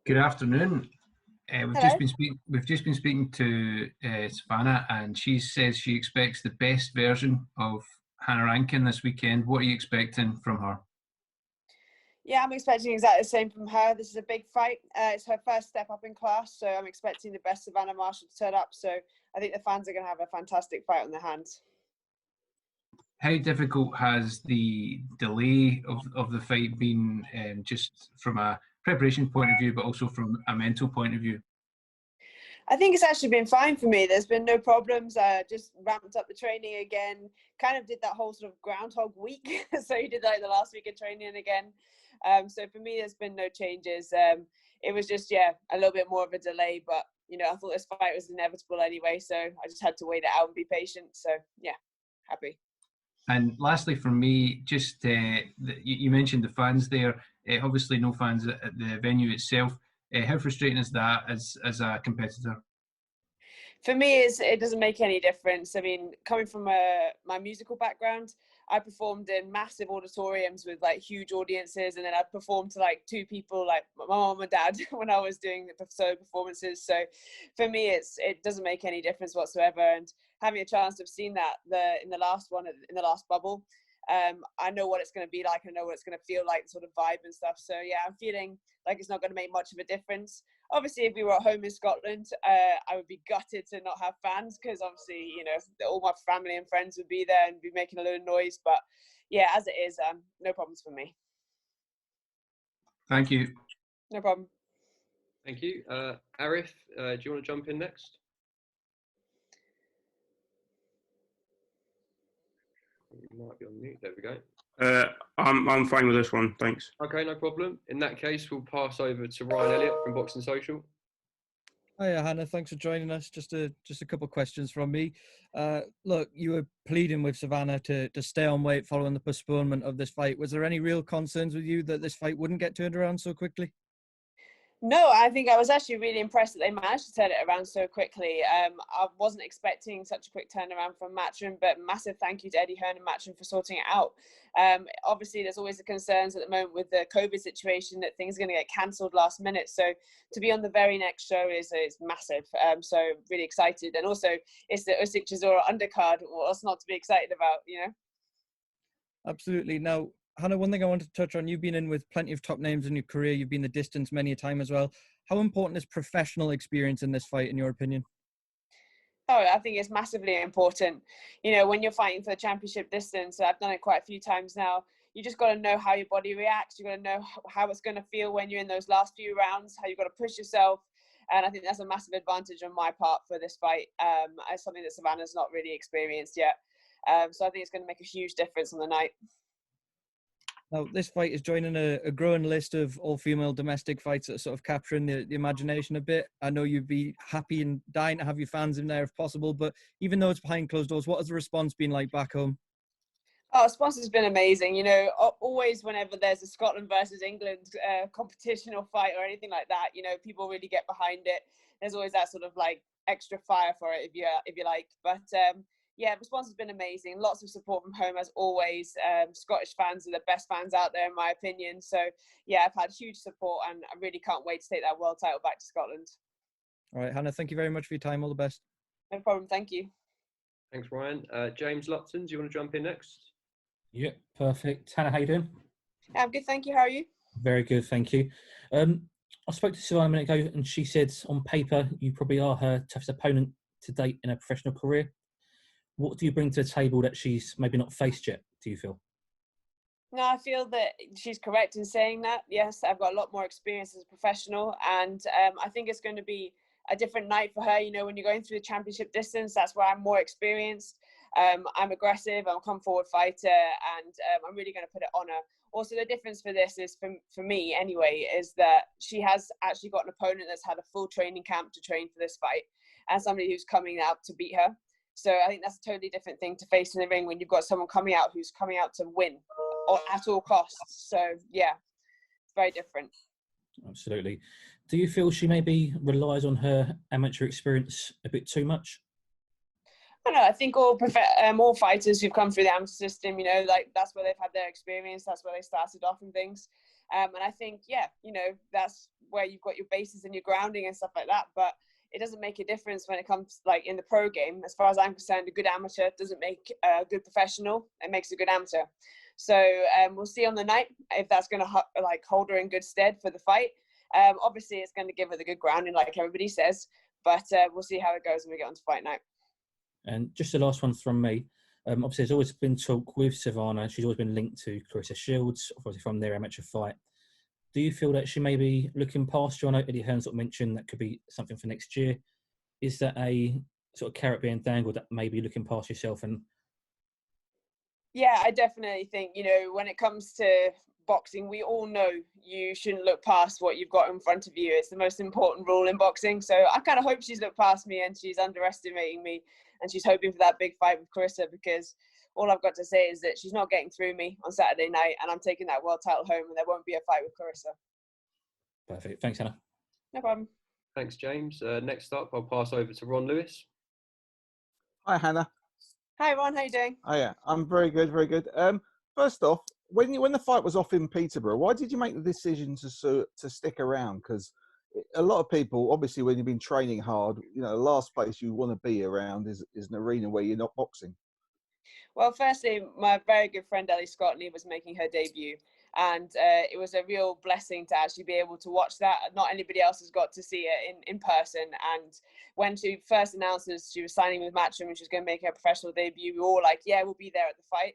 Good afternoon. Hello. We've just been speaking to Savannah, and she says she expects the best version of Hannah Rankin this weekend. What are you expecting from her? Yeah, I'm expecting exactly the same from her. This is a big fight. It's her first step up in class, so I'm expecting the best Savannah Marshall to turn up. So I think the fans are going to have a fantastic fight on their hands. How difficult has the delay of the fight been, just from a preparation point of view, but also from a mental point of view? I think it's actually been fine for me. There's been no problems. Just ramped up the training again. Kind of did that whole sort of groundhog week. So you did like the last week of training again. So for me, there's been no changes. It was just, a little bit more of a delay, but I thought this fight was inevitable anyway. So I just had to wait it out and be patient. So yeah, happy. And lastly, for me, just you mentioned the fans there. Obviously, no fans at the venue itself. How frustrating is that as a competitor? For me, it doesn't make any difference. I mean, coming from my musical background, I performed in massive auditoriums with like huge audiences, and then I performed to like two people, like my mom and dad, when I was doing the solo performances. So for me, it doesn't make any difference whatsoever. And having a chance to have seen that in the last bubble, I know what it's going to be like. I know what it's going to feel like, sort of vibe and stuff. So yeah, I'm feeling like it's not going to make much of a difference. Obviously, if we were at home in Scotland, I would be gutted to not have fans, because obviously, all my family and friends would be there and be making a lot of noise. But yeah, as it is, no problems for me. Thank you. No problem. Thank you. Arif, do you want to jump in next? You might be on mute. There we go. I'm fine with this one, thanks. Okay, no problem. In that case, we'll pass over to Ryan Elliott from Boxing Social. Hiya, Hannah. Thanks for joining us. Just a couple of questions from me. Look, you were pleading with Savannah to stay on weight following the postponement of this fight. Was there any real concerns with you that this fight wouldn't get turned around so quickly? No, I think I was actually really impressed that they managed to turn it around so quickly. I wasn't expecting such a quick turnaround from Matchroom, but massive thank you to Eddie Hearn and Matchroom for sorting it out. Obviously, there's always the concerns at the moment with the COVID situation that things are going to get cancelled last minute. So to be on the very next show is massive. So really excited. And also, it's the Usyk Chisora undercard. What's not to be excited about, Absolutely. Now, Hannah, one thing I wanted to touch on, you've been in with plenty of top names in your career. You've been the distance many a time as well. How important is professional experience in this fight, in your opinion? Oh, I think it's massively important. When you're fighting for the championship distance, I've done it quite a few times now. You just got to know how your body reacts. You got to know how it's going to feel when you're in those last few rounds, how you've got to push yourself. And I think that's a massive advantage on my part for this fight, as something that Savannah's not really experienced yet. So I think it's going to make a huge difference on the night. Now, this fight is joining a growing list of all-female domestic fights that are sort of capturing the imagination a bit. I know you'd be happy and dying to have your fans in there if possible, but even though it's behind closed doors, what has the response been like back home? Oh, response has been amazing. Always whenever there's a Scotland versus England competition or fight or anything like that, people really get behind it. There's always that sort of like extra fire for it, if you like. But yeah, response has been amazing. Lots of support from home as always. Scottish fans are the best fans out there, in my opinion. So yeah, I've had huge support, and I really can't wait to take that world title back to Scotland. All right, Hannah, thank you very much for your time. All the best. No problem. Thank you. Thanks, Ryan. James Lupton, do you want to jump in next? Yep, perfect. Hannah, how you doing? Yeah, I'm good, thank you. How are you? Very good, thank you. I spoke to Savannah a minute ago, and she said on paper you probably are her toughest opponent to date in her professional career. What do you bring to the table that she's maybe not faced yet, do you feel? No, I feel that she's correct in saying that. Yes, I've got a lot more experience as a professional, and I think it's going to be a different night for her. When you're going through the championship distance, that's where I'm more experienced. I'm aggressive, I'm a come forward fighter, and I'm really going to put it on her. Also, the difference for this is, for me anyway, is that she has actually got an opponent that's had a full training camp to train for this fight, and somebody who's coming out to beat her. So I think that's a totally different thing to face in the ring when you've got someone coming out who's coming out to win at all costs. So yeah, it's very different. Absolutely. Do you feel she maybe relies on her amateur experience a bit too much? I don't know. I think all fighters who've come through the amateur system, like that's where they've had their experience. That's where they started off and things. And I think, yeah, you know, that's where you've got your bases and your grounding and stuff like that. But it doesn't make a difference when it comes like in the pro game. As far as I'm concerned, a good amateur doesn't make a good professional. It makes a good amateur. So we'll see on the night if that's going to like hold her in good stead for the fight. Obviously, it's going to give her the good grounding, like everybody says. But we'll see how it goes when we get on to fight night. And just the last one from me. Obviously, there's always been talk with Savannah. She's always been linked to Clarissa Shields, obviously from their amateur fight. Do you feel that she may be looking past you? I know Eddie Hearn sort of mentioned that could be something for next year. Is that a sort of carrot being dangled that may be looking past yourself? And yeah, I definitely think, you know, when it comes to boxing, we all know you shouldn't look past what you've got in front of you. It's the most important rule in boxing. So I kind of hope she's looked past me and she's underestimating me and she's hoping for that big fight with Clarissa, because all I've got to say is that she's not getting through me on Saturday night and I'm taking that world title home and there won't be a fight with Clarissa. perfect. Thanks, Hannah. No problem. Thanks, James. Next up, I'll pass over to Ron Lewis. Hi, Hannah. Hi, Ron. How you doing? Oh, yeah, I'm very good, very good. First off, when the fight was off in Peterborough, why did you make the decision to stick around? Because a lot of people, obviously, when you've been training hard, you know, the last place you want to be around is an arena where you're not boxing. Well, firstly, my very good friend Ellie Scotney was making her debut, and it was a real blessing to actually be able to watch that. Not anybody else has got to see it in person. And when she first announced that she was signing with Matchroom and she was going to make her professional debut, we were all like, yeah, we'll be there at the fight.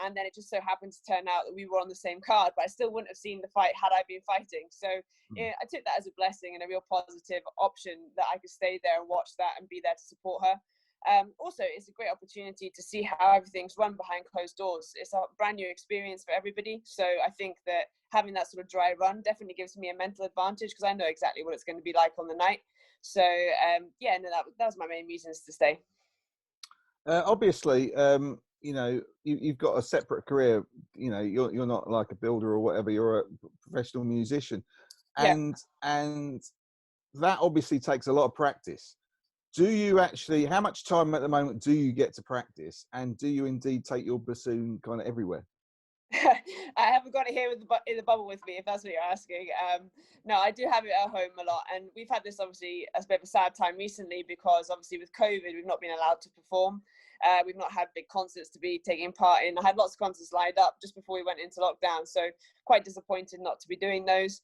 And then it just so happened to turn out that we were on the same card, but I still wouldn't have seen the fight had I been fighting. So yeah, I took that as a blessing and a real positive option that I could stay there and watch that and be there to support her. Also, it's a great opportunity to see how everything's run behind closed doors. It's a brand new experience for everybody. So I think that having that sort of dry run definitely gives me a mental advantage because I know exactly what it's going to be like on the night. So yeah, no, that was my main reasons to stay. Obviously, you know, you've got a separate career. You know, you're not like a builder or whatever. You're a professional musician, and that obviously takes a lot of practice. Do you actually? How much time at the moment do you get to practice? And do you indeed take your bassoon kind of everywhere? I haven't got it here in the bubble with me, if that's what you're asking. No, I do have it at home a lot, and we've had this obviously as a bit of a sad time recently because obviously with COVID we've not been allowed to perform. We've not had big concerts to be taking part in. I had lots of concerts lined up just before we went into lockdown, so quite disappointed not to be doing those.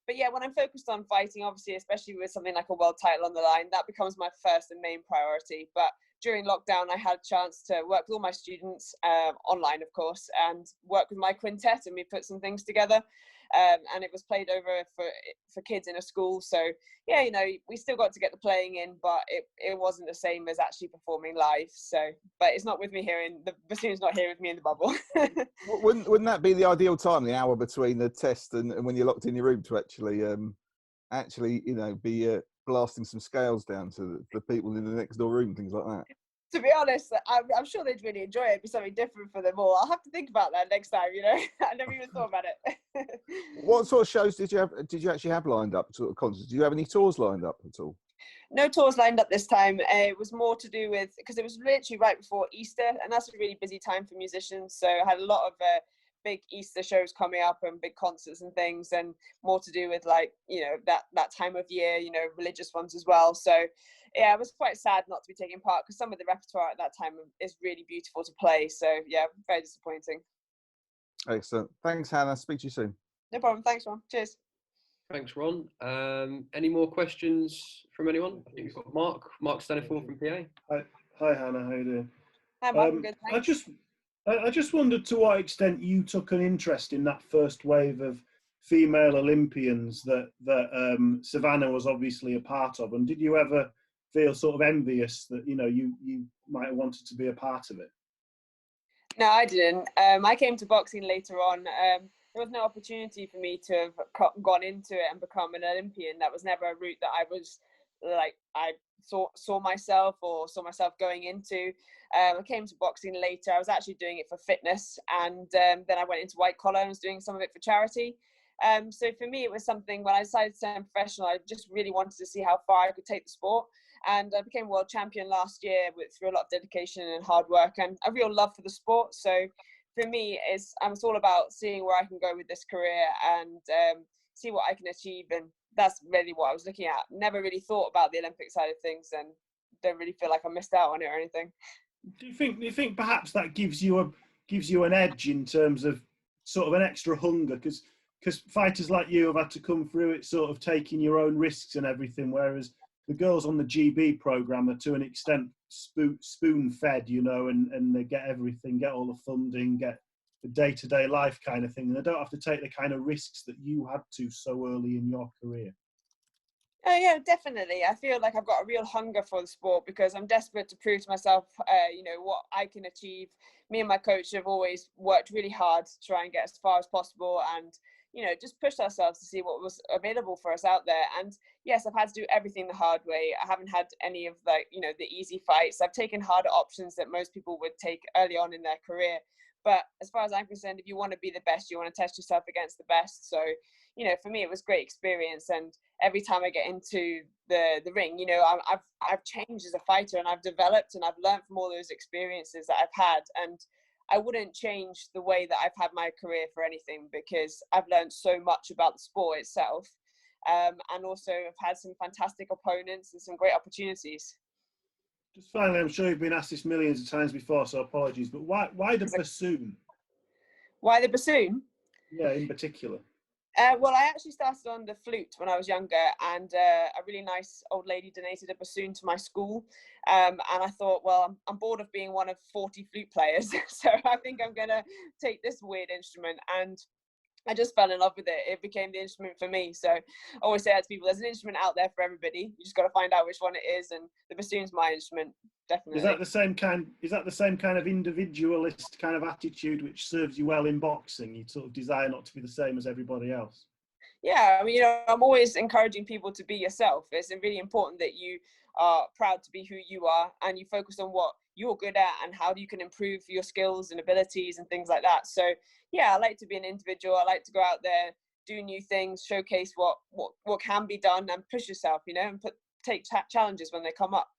But yeah, when I'm focused on fighting, obviously, especially with something like a world title on the line, that becomes my first and main priority. But during lockdown, I had a chance to work with all my students online, of course, and work with my quintet, and we put some things together. And it was played over for kids in a school. So yeah, you know, we still got to get the playing in, but it wasn't the same as actually performing live. So, but it's not with me here the bassoon's not here with me in the bubble. Wouldn't that be the ideal time, the hour between the test and when you're locked in your room, to actually you know, be blasting some scales down to the people in the next door room, things like that? To be honest, I'm sure they'd really enjoy it. It'd be something different for them all. I'll have to think about that next time, you know. I never even thought about it. What sort of shows did you actually have lined up, sort of concerts? Do you have any tours lined up at all? No tours lined up this time. It was more to do with, because it was literally right before Easter, and that's a really busy time for musicians. So I had a lot of big Easter shows coming up and big concerts and things, and more to do with, like, you know, that time of year, you know, religious ones as well. So yeah, I was quite sad not to be taking part because some of the repertoire at that time is really beautiful to play. So yeah, very disappointing. Excellent. Thanks, Hannah. Speak to you soon. No problem. Thanks, Ron. Cheers. Thanks, Ron. Any more questions from anyone? I think we've got Mark Staniforth from PA. Hi, Hannah. How you doing? Hi, Mark. I'm good. Thanks. I just wondered to what extent you took an interest in that first wave of female Olympians that Savannah was obviously a part of, and did you ever feel sort of envious that, you know, you might have wanted to be a part of it? No, I didn't. I came to boxing later on. There was no opportunity for me to have gone into it and become an Olympian. That was never a route that I was like, I saw myself going into. I came to boxing later. I was actually doing it for fitness, and then I went into white collar and was doing some of it for charity. So for me, it was something, when I decided to turn professional, I just really wanted to see how far I could take the sport. And I became world champion last year through a lot of dedication and hard work and a real love for the sport. So for me, it's all about seeing where I can go with this career and see what I can achieve, and that's really what I was looking at. Never really thought about the Olympic side of things, and don't really feel like I missed out on it or anything. Do you think perhaps that gives you an edge in terms of sort of an extra hunger, because fighters like you have had to come through it sort of taking your own risks and everything, whereas the girls on the GB program are to an extent spoon fed, you know, and they get everything, get all the funding, get the day-to-day life kind of thing, and they don't have to take the kind of risks that you had to so early in your career. Oh yeah, definitely. I feel like I've got a real hunger for the sport because I'm desperate to prove to myself, what I can achieve. Me and my coach have always worked really hard to try and get as far as possible, and just pushed ourselves to see what was available for us out there. And yes, I've had to do everything the hard way. I haven't had any of the easy fights. I've taken harder options that most people would take early on in their career. But as far as I'm concerned, if you want to be the best, you want to test yourself against the best. So, for me, it was great experience. And every time I get into the ring, I've changed as a fighter, and I've developed, and I've learned from all those experiences that I've had. And I wouldn't change the way that I've had my career for anything, because I've learned so much about the sport itself. And also I've had some fantastic opponents and some great opportunities. Just finally, I'm sure you've been asked this millions of times before, so apologies, but why the bassoon? Why the bassoon? Yeah, in particular. Well, I actually started on the flute when I was younger, and a really nice old lady donated a bassoon to my school. And I thought, well, I'm bored of being one of 40 flute players, so I think I'm going to take this weird instrument. And I just fell in love with it. It became the instrument for me. So I always say that to people, there's an instrument out there for everybody. You just got to find out which one it is, and the bassoon's my instrument, definitely. Is that the same kind of individualist kind of attitude which serves you well in boxing? You sort of desire not to be the same as everybody else. Yeah, I mean, I'm always encouraging people to be yourself. It's really important that you are proud to be who you are, and you focus on what you're good at and how you can improve your skills and abilities and things like that. So yeah, I like to be an individual. I like to go out there, do new things, showcase what can be done, and push yourself, and take challenges when they come up.